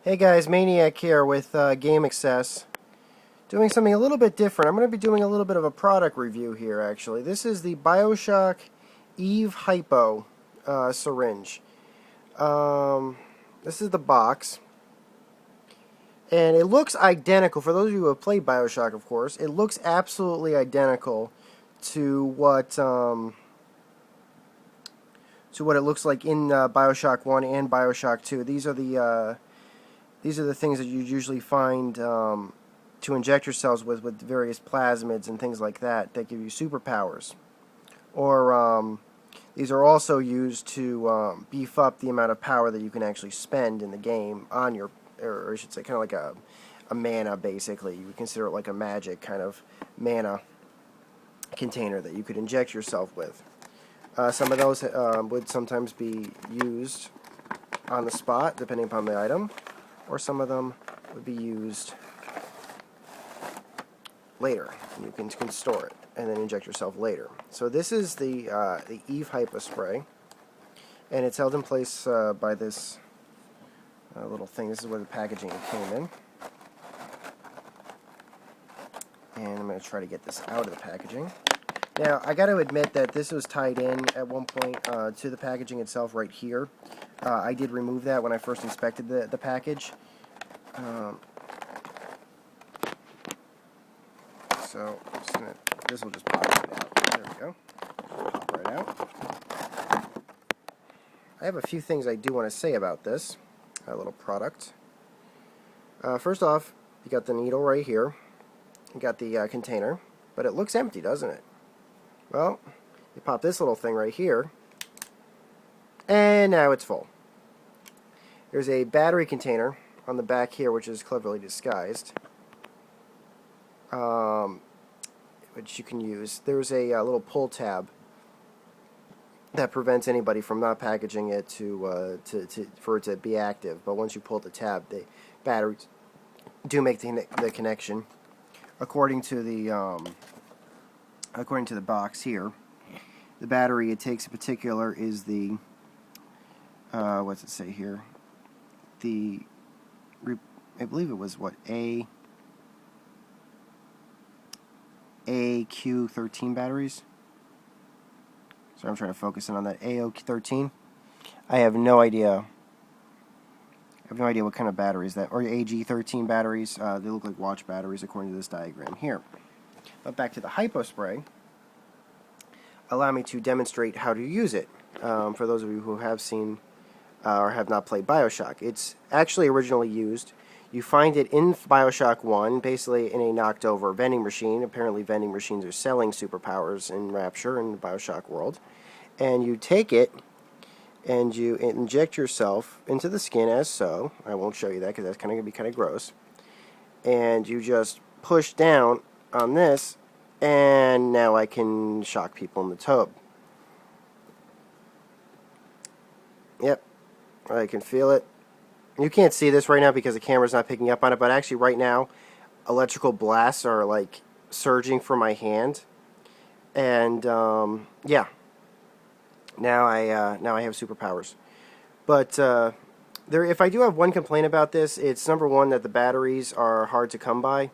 Hey guys, Maniac here with Game Access. Doing something a little bit different. I'm going to be doing a little bit of a product review here, actually. This is the Bioshock EVE Hypo syringe. This is the box. And it looks identical. For those of you who have played Bioshock, of course, it looks absolutely identical to what it looks like in Bioshock 1 and Bioshock 2. These are the things that you usually find to inject yourselves with various plasmids and things like that give you superpowers. Or these are also used to beef up the amount of power that you can actually spend in the game on your, or I should say, kind of like a mana, basically. You would consider it like a magic kind of mana container that you could inject yourself with. Some of those would sometimes be used on the spot, depending upon the item, or some of them would be used later. You can store it and then inject yourself later. So this is the EVE Hypo spray, and it's held in place by this little thing. This is where the packaging came in. And I'm going to try to get this out of the packaging. Now, I got to admit that this was tied in at one point to the packaging itself right here. I did remove that when I first inspected the package. So this will just pop right out. There we go. Pop right out. I have a few things I do want to say about this little product. First off, you got the needle right here. You got the container, but it looks empty, doesn't it? Well, you pop this little thing right here, and now it's full. There's a battery container on the back here, which is cleverly disguised, which you can use. There's a little pull tab that prevents anybody from not packaging it for it to be active. But once you pull the tab, the batteries do make the connection. According to the box here, the battery it takes in particular is the what's it say here? I believe it was what AQ13 batteries. So I'm trying to focus in on that AQ13. I have no idea. What kind of batteries that, or AG13 batteries. They look like watch batteries according to this diagram here. But back to the Hypo spray. Allow me to demonstrate how to use it. For those of you who have seen or have not played Bioshock, it's actually originally used. You find it in Bioshock 1, basically in a knocked over vending machine. Apparently vending machines are selling superpowers in Rapture in the Bioshock world. And you take it and you inject yourself into the skin as so. I won't show you that because that's going to be kind of gross. And you just push down on this, and now I can shock people in the tub. Yep, I can feel it. You can't see this right now because the camera's not picking up on it, but actually right now, electrical blasts are like surging from my hand. And yeah, now I have superpowers. But if I do have one complaint about this, it's number one that the batteries are hard to come by.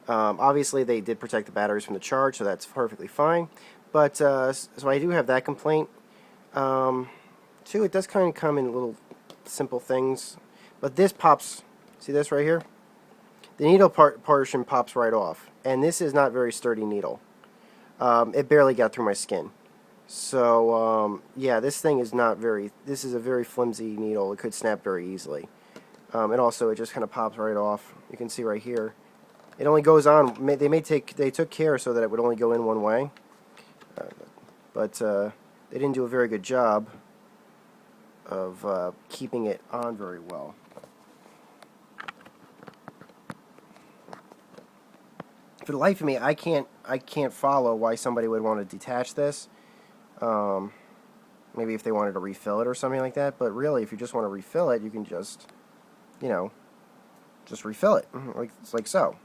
Obviously, they did protect the batteries from the charge, so that's perfectly fine. But so I do have that complaint. Two, it does kind of come in little simple things. But this pops, see this right here? The needle portion pops right off. And this is not very sturdy needle. It barely got through my skin. So, yeah, this is a very flimsy needle. It could snap very easily. And also, it just kind of pops right off. You can see right here. It only goes on, they took care so that it would only go in one way. But they didn't do a very good job of keeping it on very well. For the life of me, I can't follow why somebody would want to detach this. Maybe if they wanted to refill it or something like that. But really, if you just want to refill it, you can just, just refill it like so.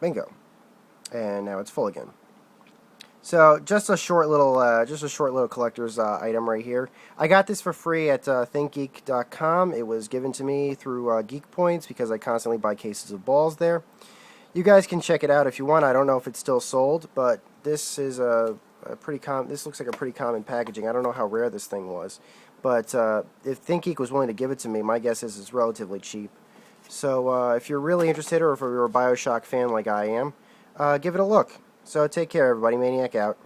Bingo. And now it's full again. So just a short little collector's item right here. I got this for free at thinkgeek.com. It was given to me through Geek Points because I constantly buy cases of balls there. You guys can check it out if you want. I don't know if it's still sold, but this is a pretty common. This looks like a pretty common packaging. I don't know how rare this thing was, but if ThinkGeek was willing to give it to me, my guess is it's relatively cheap. So if you're really interested, or if you're a Bioshock fan like I am, give it a look. So take care, everybody. Maniac out.